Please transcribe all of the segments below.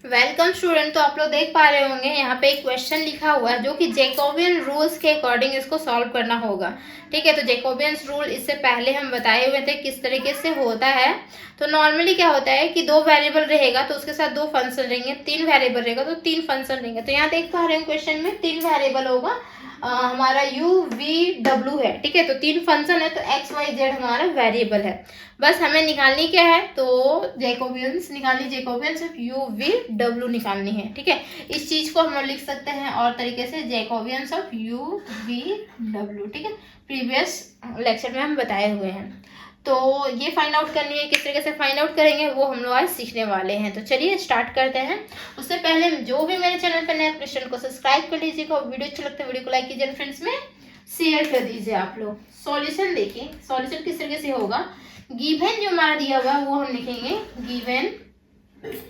Welcome student. तो आप लोग देख पा रहे होंगे यहाँ पे एक क्वेश्चन लिखा हुआ है जो कि जैकोबियन रूल्स के अकॉर्डिंग इसको सॉल्व करना होगा। ठीक है, तो जैकोबियन रूल इससे पहले हम बताए हुए थे किस तरीके से होता है। तो नॉर्मली क्या होता है कि दो वेरिएबल रहेगा तो उसके साथ दो फंक्शन रहेंगे, तीन वेरिएबल रहेगा तो तीन फंक्शन रहेंगे। तो यहाँ देख पा रहे हैं क्वेश्चन में तीन वेरिएबल होगा, हमारा u v w है। ठीक है, तो तीन फंक्शन है तो x y z हमारा वेरिएबल है। बस हमें निकालनी क्या है, तो जैकोबियंस निकालनी, Jacobians of u v w निकालनी है। ठीक है, इस चीज को हम लोग लिख सकते हैं और तरीके से Jacobians of u v w। ठीक है, प्रीवियस लेक्चर में हम बताए हुए हैं। तो ये फाइंड आउट करनी है, किस तरीके से फाइंड आउट करेंगे वो हम लोग आज सीखने वाले हैं। तो चलिए स्टार्ट करते हैं। उससे पहले जो भी मेरे चैनल पर नए चैनल को सब्सक्राइब कर लीजिएगा और वीडियो अच्छा लगता है वीडियो को लाइक कीजिए, फ्रेंड्स में शेयर कर दीजिए। आप लोग सॉल्यूशन देखिए, सॉल्यूशन किस तरीके से होगा। गिवन जो हमारा दिया हुआ है वो हम लिखेंगे, गिवन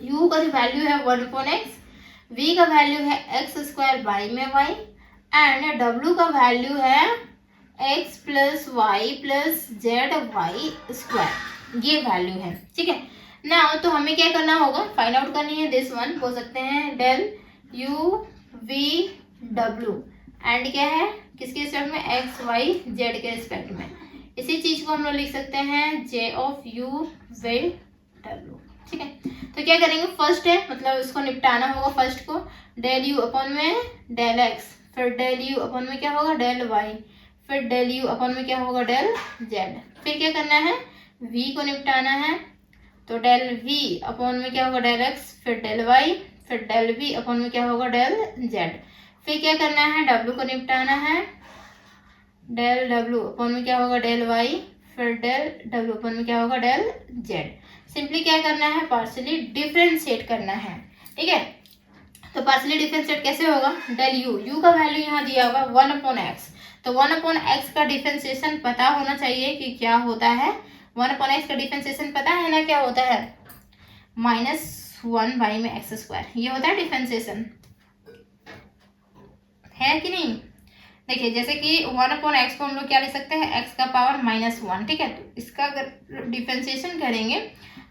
u का जो वैल्यू है 1/x, v का वैल्यू है x² y में y एंड w का वैल्यू है x plus Y plus Z Y square, ये वैल्यू है। ठीक है ना, तो हमें क्या करना होगा, फाइंड आउट करनी है दिस वन, बोल सकते हैं del u v w and क्या है किसके रिस्पेक्ट में, x y z के रिस्पेक्ट में। इसी चीज को हम लोग लिख सकते हैं j of u v w। ठीक है, तो क्या करेंगे, फर्स्ट है मतलब उसको निपटाना होगा। फर्स्ट को डेल u अपॉन में डेल x, फिर डेल u अपॉन में क्या होगा डेल y, फिर डेल u अपॉन में क्या होगा डेल z। फिर क्या करना है, v को निपटाना है तो डेल v अपॉन में क्या होगा डेल x, फिर डेल y, फिर डेल v अपॉन में क्या होगा डेल z। फिर क्या करना है, w को निपटाना है, डेल w अपॉन में क्या होगा डेल y, फिर डेल w अपॉन में क्या होगा डेल z। सिंपली क्या करना है, पार्शियली डिफरेंशिएट करना है। ठीक है, तो पार्शियली डिफरेंशिएट कैसे होगा, डेल u का वैल्यू यहाँ दिया हुआ 1/x, तो 1/x का डिफरेंशिएशन पता होना चाहिए कि क्या होता है। 1/x का डिफरेंशिएशन पता है ना क्या होता है, -1 में x², ये होता है डिफरेंशिएशन, है कि नहीं। देखिए जैसे कि 1/x को हम लोग क्या लिख सकते हैं, x का पावर -1। ठीक है, तो इसका अगर डिफरेंशिएशन करेंगे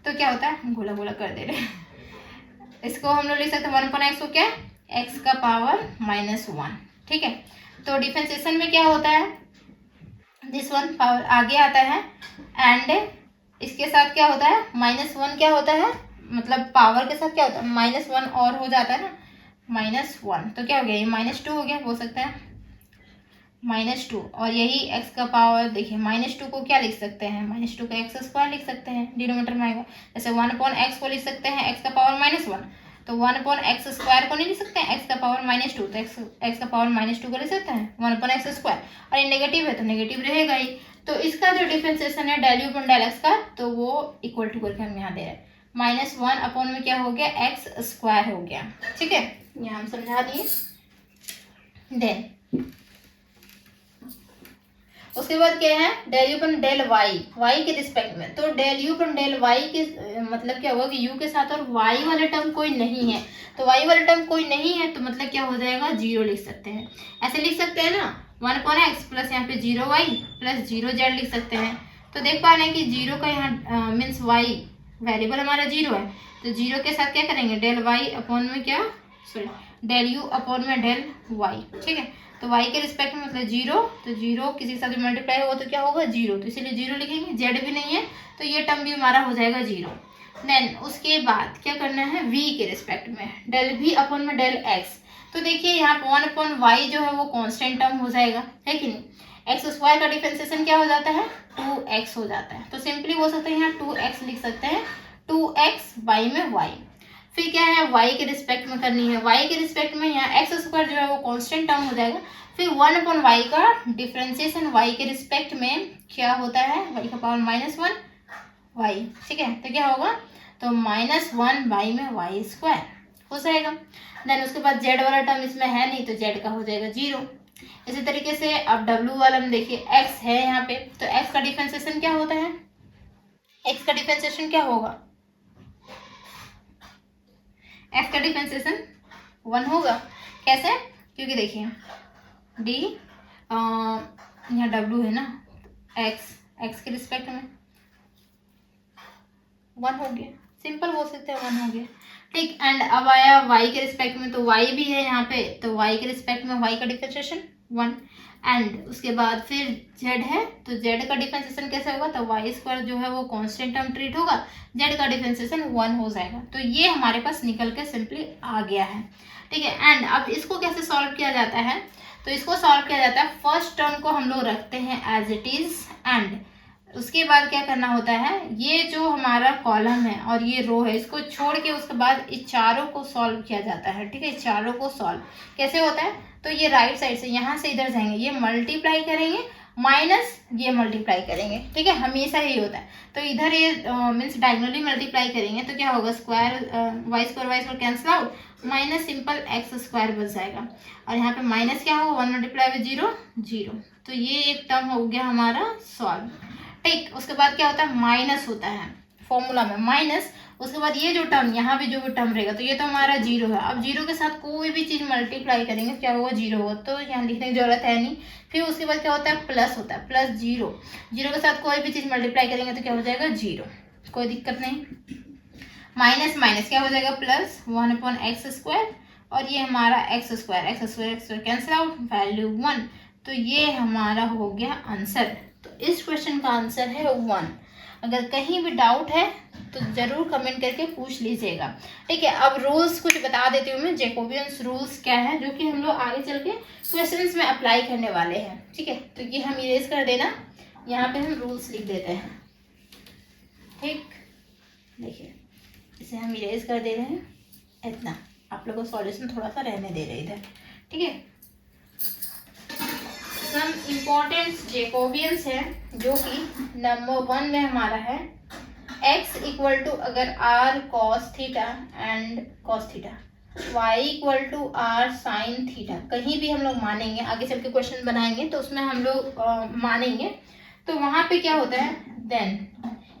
तो क्या होता है, गोला गोला कर दे रहे इसको हम लोग लिख सकते हैं 1/x को क्या, x का पावर -1। ठीक है, तो डिफरेंशिएशन में क्या होता है, दिस वन पावर आगे आता है एंड इसके साथ क्या होता है -1, क्या होता है मतलब पावर के साथ क्या होता है -1 और हो जाता है ना, -1 तो क्या हो गया, ये -2 हो गया, बोल सकते हैं -2। और यही x का पावर देखिए -2 को क्या लिख सकते हैं, -2 को x² लिख सकते हैं, डिनोमिनेटर में आएगा। जैसे 1/x को लिख सकते हैं x का पावर -1, तो 1/x² को नहीं लिख सकते हैं x का पावर -2, तो x का पावर -2 को लिख सकते हैं 1/x²। और ये नेगेटिव है तो नेगेटिव रहेगा ही। तो इसका जो डिफरेंशिएशन है del u upon del x का, तो वो इक्वल टू करके हम यहाँ दे रहे हैं -1 अपॉन में क्या हो गया x² हो गया। ठीक है, यहाँ हम समझा दिए। देन उसके बाद क्या है, del U upon del Y, Y के रिस्पेक्ट में। तो del U upon del Y के मतलब क्या होगा कि यू के साथ और वाई वाले टर्म कोई नहीं है, तो वाई वाले टर्म कोई नहीं है तो मतलब क्या हो जाएगा, 0 लिख सकते हैं। ऐसे लिख सकते हैं ना 1/x प्लस यहाँ पे 0y प्लस 0z लिख सकते हैं। तो देख पा रहे हैं कि 0 का यहाँ मीन्स वाई वेरिएबल हमारा 0 है, तो 0 के साथ क्या करेंगे डेल वाई अपॉन में क्या, सॉरी डेल यू अपॉन में डेल वाई। ठीक है, तो y के रिस्पेक्ट में मतलब 0, तो 0 किसी के साथ मल्टीप्लाई होगा तो क्या होगा 0, तो इसीलिए 0 लिखेंगे। z भी नहीं है तो ये टर्म भी हमारा हो जाएगा 0। देन उसके बाद क्या करना है, v के रिस्पेक्ट में डेल v अपॉन में डेल x। तो देखिए यहाँ पर 1/y जो है वो कांस्टेंट टर्म हो जाएगा, है कि नहीं। x² का डिफरेंशिएशन क्या हो जाता है 2x हो जाता है, तो सिंपली बोल सकते हैं यहाँ 2x लिख सकते हैं, 2x y में y। फिर क्या है, y के रिस्पेक्ट में करनी है, y के रिस्पेक्ट में यहाँ x² जो है वो कांस्टेंट टर्म हो जाएगा। फिर 1/y का डिफरेंशिएशन y के रिस्पेक्ट में क्या होता है, y का पावर -1 y। ठीक है, तो क्या होगा, तो -1 में y² हो जाएगा। देन उसके बाद z वाला टर्म इसमें है नहीं तो z का हो जाएगा 0। इसी तरीके से अब w वाला में देखिए x है यहाँ पे, तो x का डिफरेंशिएशन क्या होता है, x का डिफरेंशिएशन क्या होगा, f का डिफरेंशिएशन 1 होगा। कैसे, क्योंकि देखिए d यहाँ w है ना, x के रिस्पेक्ट में 1 हो गया, सिंपल बोल सकते हैं 1 हो गया। ठीक। एंड अब आया y के रिस्पेक्ट में, तो y भी है यहाँ पे, तो y के रिस्पेक्ट में y का डिफरेंशिएशन 1। एंड उसके बाद फिर z है, तो z का डिफरेंशिएशन कैसे होगा, तो y स्क्वायर जो है वो कांस्टेंट टर्म ट्रीट होगा, z का डिफरेंशिएशन 1 हो जाएगा। तो ये हमारे पास निकल के सिंपली आ गया है। ठीक है। एंड अब इसको कैसे सॉल्व किया जाता है, तो इसको सॉल्व किया जाता है, फर्स्ट टर्म को हम लोग रखते हैं एज इट इज, एंड उसके बाद क्या करना होता है, ये जो हमारा कॉलम है और ये रो है, इसको छोड़ के उसके बाद इस चारों को सॉल्व किया जाता है। ठीक है, चारों को सॉल्व कैसे होता है, तो ये राइट साइड से यहाँ से इधर जाएंगे, ये मल्टीप्लाई करेंगे माइनस ये मल्टीप्लाई करेंगे। ठीक है, हमेशा ही होता है। तो इधर ये मीन्स डायगोनली मल्टीप्लाई करेंगे तो क्या होगा, square Y square cancel out, minus simple X square बच जाएगा। और यहाँ पे माइनस क्या होगा, 1 मल्टीप्लाई विद 0 0। तो ये एक टर्म हो गया हमारा सॉल्व। ठीक, उसके बाद क्या होता है, माइनस होता है फॉर्मूला में माइनस। उसके बाद ये जो टर्म यहाँ पे जो भी टर्म रहेगा, तो ये तो हमारा 0 है। अब 0 के साथ कोई भी चीज मल्टीप्लाई करेंगे क्या होगा, 0 होगा, तो यहाँ लिखने की जरूरत है नहीं। फिर उसके बाद क्या होता है, प्लस होता है, प्लस 0। 0 के साथ कोई भी चीज मल्टीप्लाई करेंगे तो क्या हो जाएगा, 0, कोई दिक्कत नहीं। माइनस माइनस क्या हो जाएगा, प्लस 1/x², और ये हमारा x square cancel out, value 1। तो ये हमारा हो गया आंसर। तो इस क्वेश्चन का आंसर है 1। अगर कहीं भी डाउट है तो जरूर कमेंट करके पूछ लीजिएगा। ठीक है, अब रूल्स कुछ बता देती हूँ मैं, जैकोबियंस रूल्स क्या है, जो कि हम लोग आगे चल के क्वेश्चंस में अप्लाई करने वाले हैं। ठीक है, तो ये हम इरेज कर देना, यहाँ पे हम रूल्स लिख देते हैं। ठीक, देखिए इसे हम इरेज कर दे रहे हैं, इतना आप लोगों को सॉल्यूशन थोड़ा सा रहने दे रहे इधर। ठीक है, सम इम्पोर्टेंट जैकोबियंस है, जो कि नंबर 1 में हमारा है x इक्वल टू अगर r cos theta and cos theta, y equal to r sin theta, कहीं भी हम लोग मानेंगे, आगे चल के क्वेश्चन बनाएंगे तो उसमें हम लोग मानेंगे, तो वहां पे क्या होता है, देन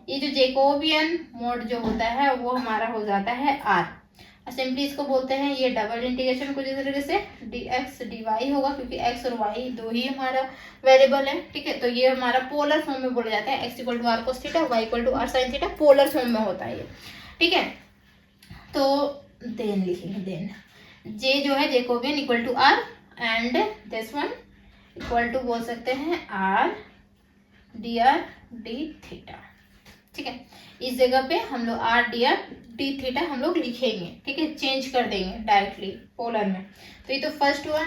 ये जो जैकोबियन मोड जो होता है वो हमारा हो जाता है r। सिंपली इसको बोलते हैं, ये डबल इंटीग्रेशन कुछ इस तरीके से dx dy होगा, क्योंकि x और y दो ही हमारा वेरिएबल है। ठीक है, तो ये हमारा पोलर फॉर्म में बोला जाता है, x equal to R cos theta, y equal to R sine theta, polar form में होता है ये। ठीक है, तो देन लिखेंगे, देन j जो है Jacobian equal to r, and this one equal to बोल सकते हैं r dr d थीटा। ठीक है, इस जगह पे हम लोग r dr d थीटा हम लोग लिखेंगे। ठीक है, चेंज कर देंगे डायरेक्टली पोलर में। तो ये तो फर्स्ट हुआ।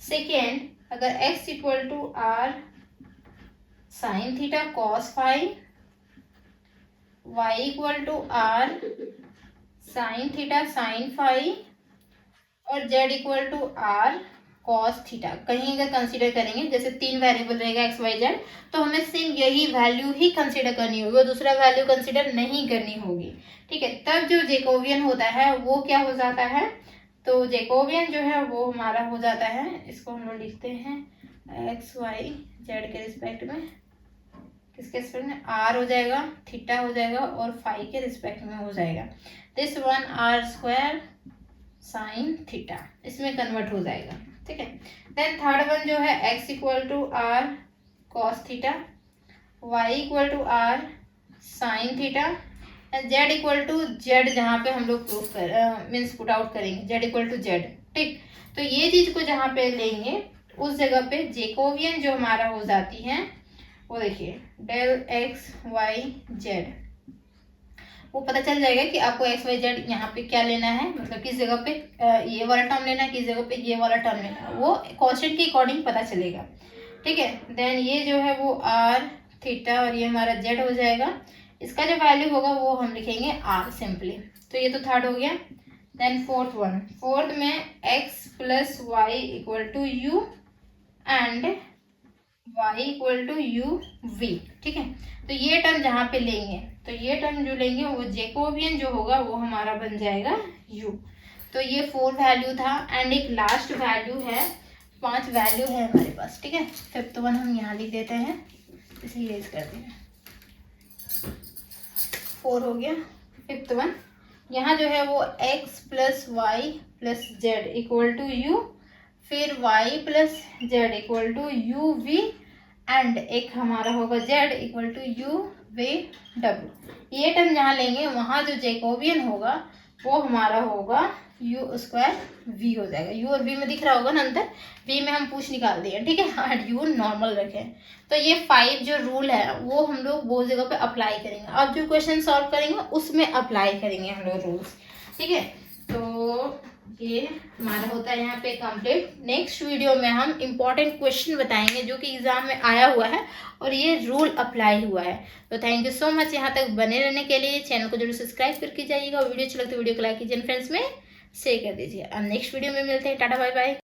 सेकेंड, अगर x equal to r sine theta cos phi, y equal to r sine theta sine phi, और z equal to r cos theta, कहीं अगर कंसीडर करेंगे, जैसे 3 वेरिएबल रहेगा x y z, तो हमें सिर्फ यही वैल्यू ही कंसीडर करनी होगी और दूसरा वैल्यू कंसीडर नहीं करनी होगी। ठीक है, तब जो जैकोबियन होता है वो क्या हो जाता है, तो जैकोबियन जो है वो हमारा हो जाता है, इसको हम लोग लिखते हैं x y z के रिस्पेक्ट में, किसके रिस्पेक्ट में, r हो जाएगा, थीटा हो जाएगा और फाई के रिस्पेक्ट में हो जाएगा। This one r square sine theta इसमें कन्वर्ट हो जाएगा। ठीक है, देन थर्ड वन जो है x equal to R cos theta, y equal to R sine theta, z equal to Z, जहाँ पे हम लोग प्रूफ कर मीन्स पुट आउट करेंगे z इक्वल टू जेड। ठीक, तो ये चीज को जहाँ पे लेंगे उस जगह पे जैकोबियन जो हमारा हो जाती है वो देखिए डेल x y z, वो पता चल जाएगा कि आपको एक्स वाई जेड यहाँ पे क्या लेना है, मतलब किस जगह पे ये वाला टर्म लेना है, किस जगह पे ये वाला टर्म लेना है, वो कांस्टेंट के अकॉर्डिंग पता चलेगा। ठीक है, देन ये जो है वो आर थीटा और ये हमारा जेड हो जाएगा, इसका जो वैल्यू होगा वो हम लिखेंगे आर सिंपली। तो ये तो थर्ड हो गया। देन फोर्थ में X plus Y equal to U and y equal to U V. ठीक है, तो ये टर्म जहाँ पे लेंगे, तो ये टर्म जो लेंगे वो जैकोबियन जो होगा वो हमारा बन जाएगा u। तो ये 4 वैल्यू था, एंड एक लास्ट वैल्यू है, 5 वैल्यू है हमारे पास। ठीक है, फिफ्थ वन हम यहाँ लिख देते हैं, इसे इरेज कर देंगे, 4 हो गया। फिफ्थ वन यहाँ जो है वो x plus Y plus Z equal to U, फिर y plus Z equal to U V, and एक हमारा होगा z equal to U V W. ये टर्म जहाँ लेंगे वहाँ जो जैकोबियन होगा वो हमारा होगा u स्क्वायर v हो जाएगा। u और v में दिख रहा होगा ना अंतर, v में हम पूछ निकाल दिए, ठीक है, और u नॉर्मल रखें। तो ये 5 जो रूल है वो हम लोग वो जगह पे अप्लाई करेंगे। अब जो क्वेश्चन सॉल्व करेंगे उसमें अप्लाई करेंगे हम लोग रूल्स, ठीक है। तो ये हमारा होता है यहाँ पे कंप्लीट। नेक्स्ट वीडियो में हम इम्पोर्टेंट क्वेश्चन बताएंगे जो कि एग्जाम में आया हुआ है और ये रूल अप्लाई हुआ है। तो थैंक यू सो मच यहाँ तक बने रहने के लिए। चैनल को जरूर सब्सक्राइब करके जाइएगा, वीडियो अच्छी लगती है वीडियो को लाइक कीजिए, फ्रेंड्स में शेयर कर दीजिए। अब नेक्स्ट वीडियो में मिलते हैं। Tata bye bye.